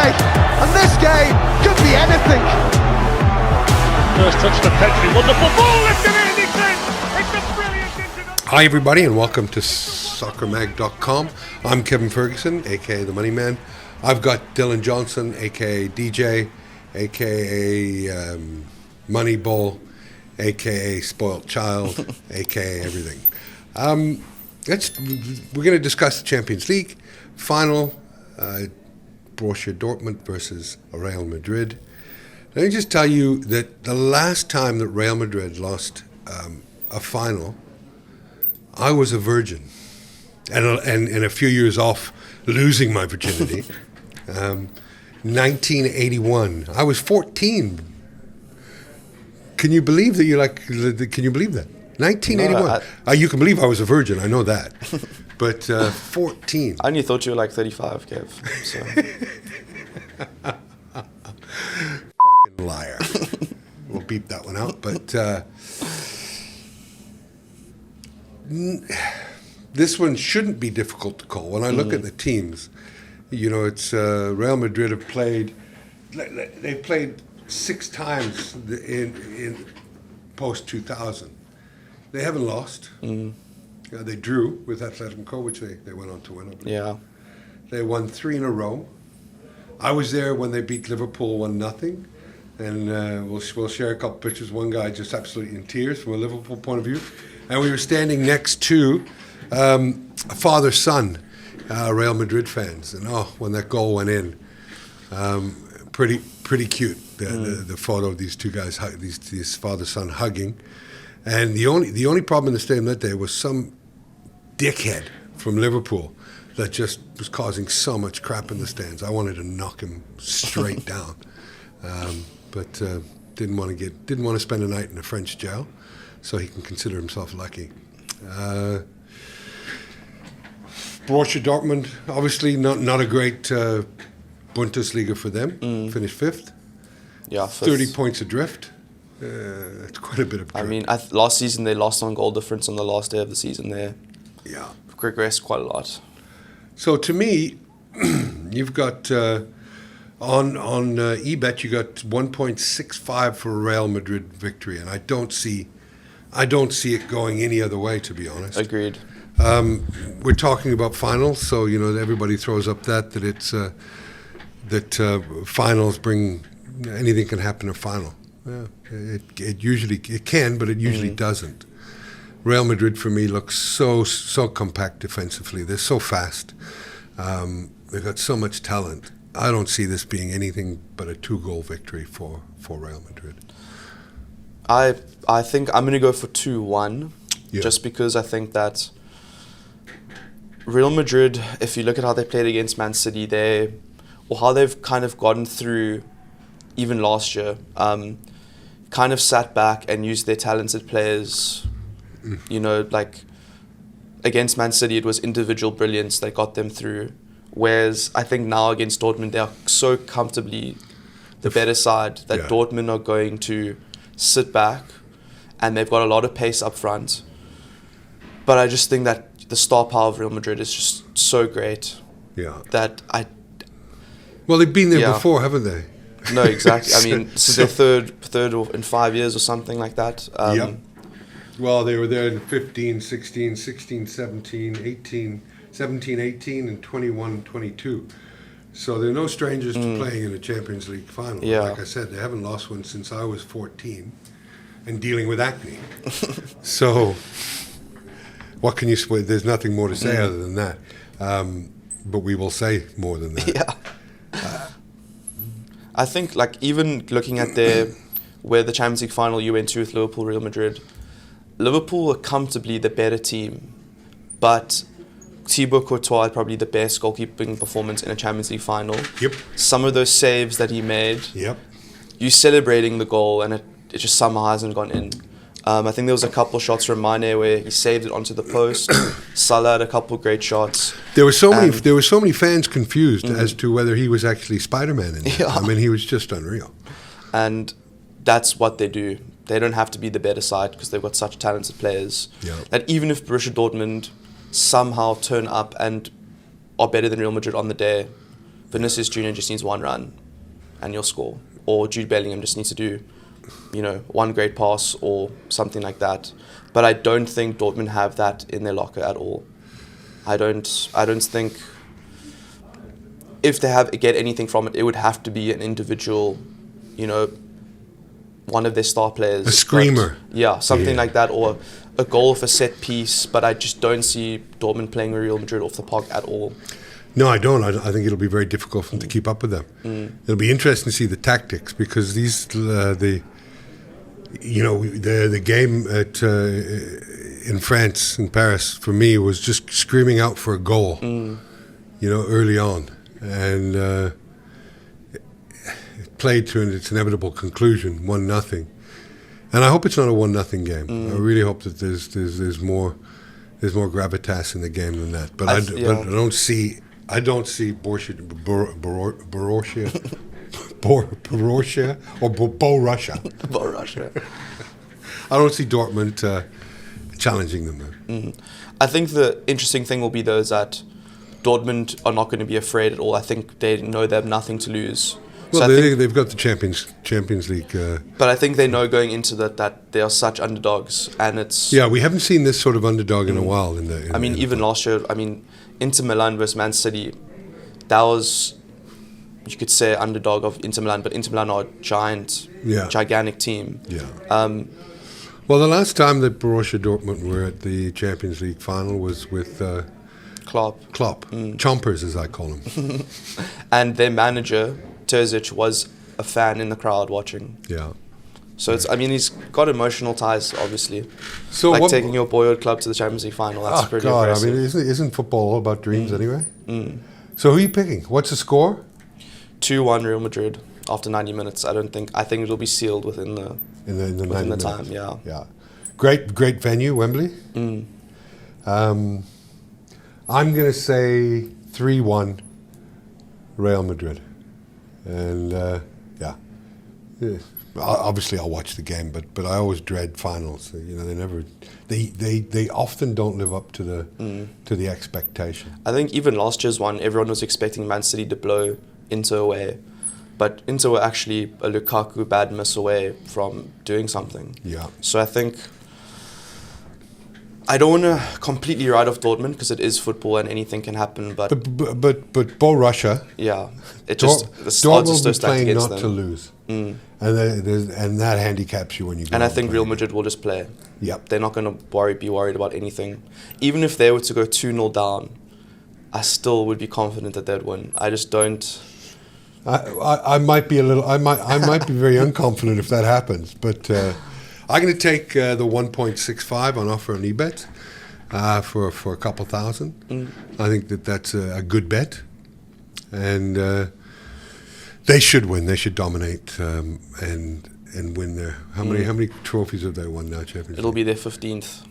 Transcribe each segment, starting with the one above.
day, and this game could be anything. First touch to Petri, wonderful ball lifted in, it's in. It's a brilliant introduction. Hi everybody and welcome to soccermag.com. I'm Kevin Ferguson, aka the MoneyMan. I've got Dylan Johnson, aka DJ, aka Moneyball, aka Spoilt Child, aka everything. We're going to discuss the Champions League final, Borussia Dortmund versus Real Madrid. Let me just tell you that the last time that Real Madrid lost a final, I was a virgin, and a few years off losing my virginity. 1981. I was 14. Can you believe that? Can you believe that? 1981. No, you can believe I was a virgin. I know that. But 14. I only thought you were like 35, Kev. So. Fucking liar. We'll beep that one out. But this one shouldn't be difficult to call. When I look at the teams, you know, it's Real Madrid have played. They've played 6 times in post 2000. They haven't lost. They drew with Atletico, which they went on to win. Yeah. They won 3 in a row. I was there when they beat Liverpool 1-0, and we'll share a couple pictures. One guy just absolutely in tears from a Liverpool point of view, and we were standing next to a father-son, Real Madrid fans, and when that goal went in, pretty cute. The photo of these two guys, these father-son hugging. And the only problem in the stadium that day was some dickhead from Liverpool that just was causing so much crap in the stands. I wanted to knock him straight down, but didn't want to spend a night in a French jail, so he can consider himself lucky. Borussia Dortmund, obviously not a great Bundesliga for them. Finished 5th. Yeah, 30 points adrift. It's quite a bit of drip. I mean, last season they lost on goal difference on the last day of the season there. Yeah. Regressed quite a lot. So to me, you've got on eBet you got 1.65 for a Real Madrid victory, and I don't see it going any other way, to be honest. Agreed. We're talking about finals, so you know everybody throws up that it's finals bring anything can happen in a final. Yeah, it can, but it usually doesn't. Real Madrid for me looks so compact defensively. They're so fast. They've got so much talent. I don't see this being anything but a 2-goal victory for Real Madrid. I think I'm going to go for 2-1, just because I think that Real Madrid, if you look at how they played against Man City, or how they've kind of gotten through even last year, kind of sat back and used their talented players. You know, like against Man City, it was individual brilliance that got them through. Whereas I think now against Dortmund, they are so comfortably the better side that Dortmund are going to sit back, and they've got a lot of pace up front. But I just think that the star power of Real Madrid is just so great. Yeah. Well, they've been there before, haven't they? No, exactly. I mean, this is their third in 5 years or something like that. Yep. Well, they were there in 15, 16, 17, 18, 17, 18, and 21, 22. So they're no strangers to playing in a Champions League final. Yeah. Like I said, they haven't lost one since I was 14 and dealing with acne. So what can you say? There's nothing more to say other than that. But we will say more than that. Yeah. I think, like, even looking at where the Champions League final you went to with Liverpool, Real Madrid, Liverpool were comfortably the better team, but Thibaut Courtois had probably the best goalkeeping performance in a Champions League final. Yep. Some of those saves that he made, yep, you celebrating the goal, and it just somehow hasn't gone in. I think there was a couple shots from Mane where he saved it onto the post. Salah had a couple great shots. There were so many fans confused as to whether he was actually Spider-Man in it. Yeah. I mean, he was just unreal. And that's what they do. They don't have to be the better side because they've got such talented players. Yeah. That even if Borussia Dortmund somehow turn up and are better than Real Madrid on the day, Vinicius Jr. just needs one run and you'll score. Or Jude Bellingham just needs to do, one great pass or something like that. But I don't think Dortmund have that in their locker at all. I don't think if they get anything from it, it would have to be an individual, one of their star players. A screamer. But, something like that, or a goal off a set piece. But I just don't see Dortmund playing Real Madrid off the park at all. No, I don't. I think it'll be very difficult for them to keep up with them. It'll be interesting to see the tactics, because the game in France, in Paris, for me, was just screaming out for a goal, early on, and it played to its inevitable conclusion, 1-0. And I hope it's not a 1-0 game. I really hope that there's more gravitas in the game than that. But I don't see Borussia or Borussia. Borussia. I don't see Dortmund challenging them there. I think the interesting thing will be, though, is that Dortmund are not going to be afraid at all. I think they know they have nothing to lose. Well, so they've got the Champions League. But I think they know going into that they are such underdogs, and it's... Yeah, we haven't seen this sort of underdog in a while. Even last year, Inter Milan versus Man City, that was, you could say, underdog of Inter Milan, but Inter Milan are a gigantic team. Yeah. Well, the last time that Borussia Dortmund were at the Champions League final was with Klopp. Chompers, as I call him. And their manager, Terzic, was a fan in the crowd watching. Yeah. So he's got emotional ties, obviously. So taking your boyhood club to the Champions League final, that's pretty impressive. Isn't football all about dreams anyway? So who are you picking? What's the score? 2-1 Real Madrid after 90 minutes. I think it'll be sealed within the time. Yeah. Great venue, Wembley. I'm going to say 3-1 Real Madrid. And obviously I'll watch the game, but I always dread finals. They often don't live up to the expectation. I think even last year's one, everyone was expecting Man City to blow Inter away, but Inter were actually a Lukaku bad miss away from doing something. Yeah. So I think I don't want to completely write off Dortmund, because it is football and anything can happen. But Borussia. Yeah, Dortmund will be playing not to lose, and that handicaps you when you go. And I think Real Madrid will just play. Yep. They're not going to be worried about anything. Even if they were to go 2-0 down, I still would be confident that they'd win. I just don't. I might be I might be very unconfident if that happens, but. I'm going to take the 1.65 on offer on eBet for a couple thousand. I think that's a good bet, and they should win. They should dominate and win their. How many trophies have they won now, Champions League? It'll be their 15th.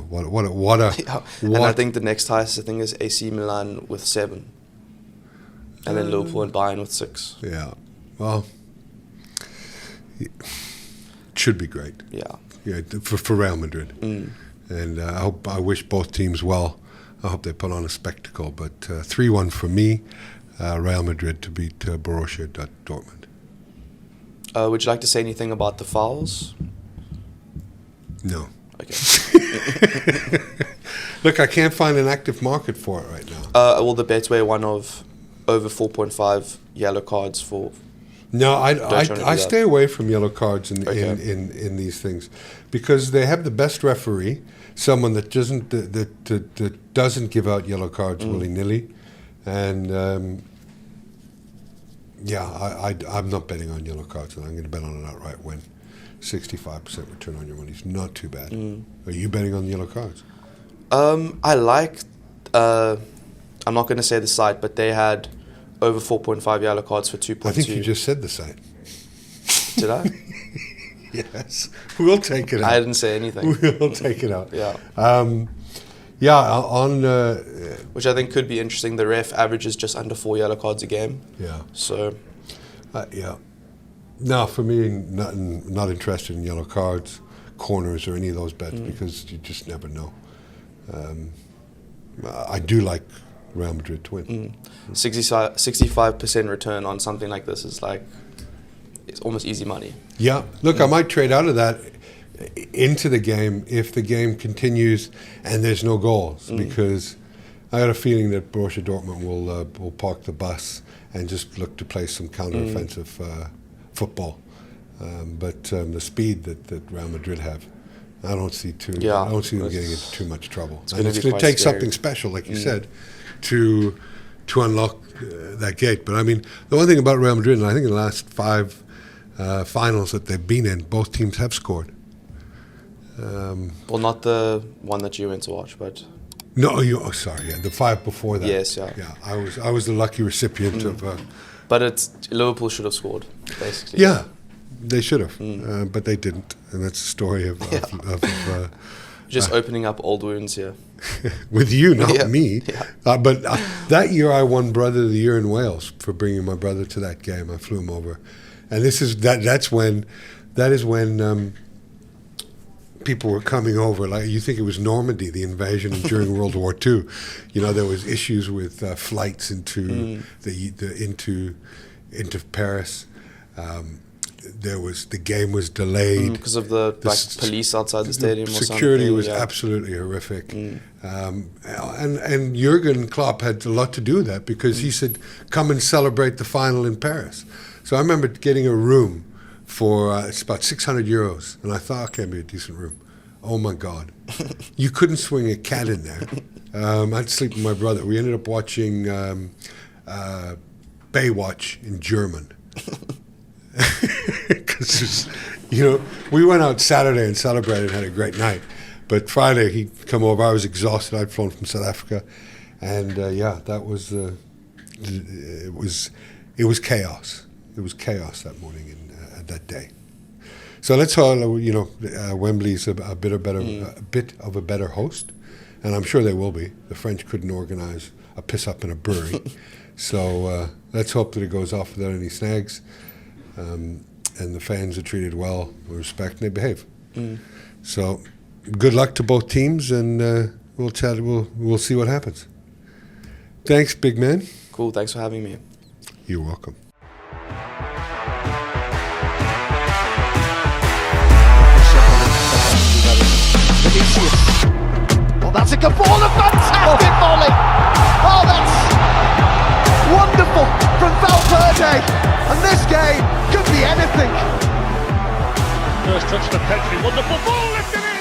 What a And I think the next highest thing is AC Milan with 7, and then Liverpool and Bayern with 6. Yeah, well. Should be great. Yeah. For Real Madrid. And I wish both teams well. I hope they put on a spectacle. But 3-1 for me, Real Madrid to beat Borussia Dortmund. Would you like to say anything about the fouls? No. Okay. Look, I can't find an active market for it right now. Well, the Betway one of over 4.5 yellow cards for... No, I stay away from yellow cards in these things, because they have the best referee, someone that doesn't give out yellow cards willy-nilly, and I'm not betting on yellow cards, and I'm going to bet on an outright win. 65% return on your money is not too bad. Are you betting on yellow cards? I like. I'm not going to say the site, but they had over 4.5 yellow cards for 2.2. I think you just said the site. Did I? Yes. We'll take it out. I didn't say anything. We'll take it out. Yeah. On... which I think could be interesting. The ref averages just under 4 yellow cards a game. Yeah. So... yeah. No, for me, not interested in yellow cards, corners, or any of those bets, because you just never know. I do like Real Madrid to win. 65% return on something like this is like, it's almost easy money. Yeah, look, I might trade out of that into the game if the game continues and there's no goals, because I got a feeling that Borussia Dortmund will park the bus and just look to play some counter-offensive football. But the speed that Real Madrid have, I don't see them getting into too much trouble. And it's going to take something special, like you said, to unlock that gate. But I mean, the one thing about Real Madrid, and I think in the last 5 finals that they've been in, both teams have scored. Well, not the one that you went to watch, but no, the 5 before that. Yes, yeah. I was the lucky recipient of. But Liverpool should have scored, basically. Yeah, they should have, but they didn't, and that's the story of just opening up old wounds here. With you, not me. Yeah. But that year I won Brother of the Year in Wales for bringing my brother to that game. I flew him over, and that is when people were coming over. Like, you think it was Normandy, the invasion during World War II. You know, there was issues with flights into into Paris. The game was delayed because of the police outside the stadium. Security was yeah. absolutely horrific, and Jurgen Klopp had a lot to do with that, because he said, "Come and celebrate the final in Paris." So I remember getting a room for it's about €600, and I thought, okay, it'd be a decent room. Oh my God, you couldn't swing a cat in there. I'd sleep with my brother. We ended up watching Baywatch in German. Because, we went out Saturday and celebrated and had a great night. But Friday he'd come over. I was exhausted. I'd flown from South Africa, and that was it was chaos. It was chaos that morning and that day. So let's hope Wembley's a bit of a better host, and I'm sure they will be. The French couldn't organize a piss up in a brewery, so let's hope that it goes off without any snags. And the fans are treated well, with respect, and they behave. So, good luck to both teams, and we'll chat. We'll see what happens. Thanks, big man. Cool. Thanks for having me. You're welcome. Well, that's a good ball, a fantastic volley. Oh, that's wonderful from Valverde. And this game could be anything. First touch to Pedri, wonderful ball lifted in.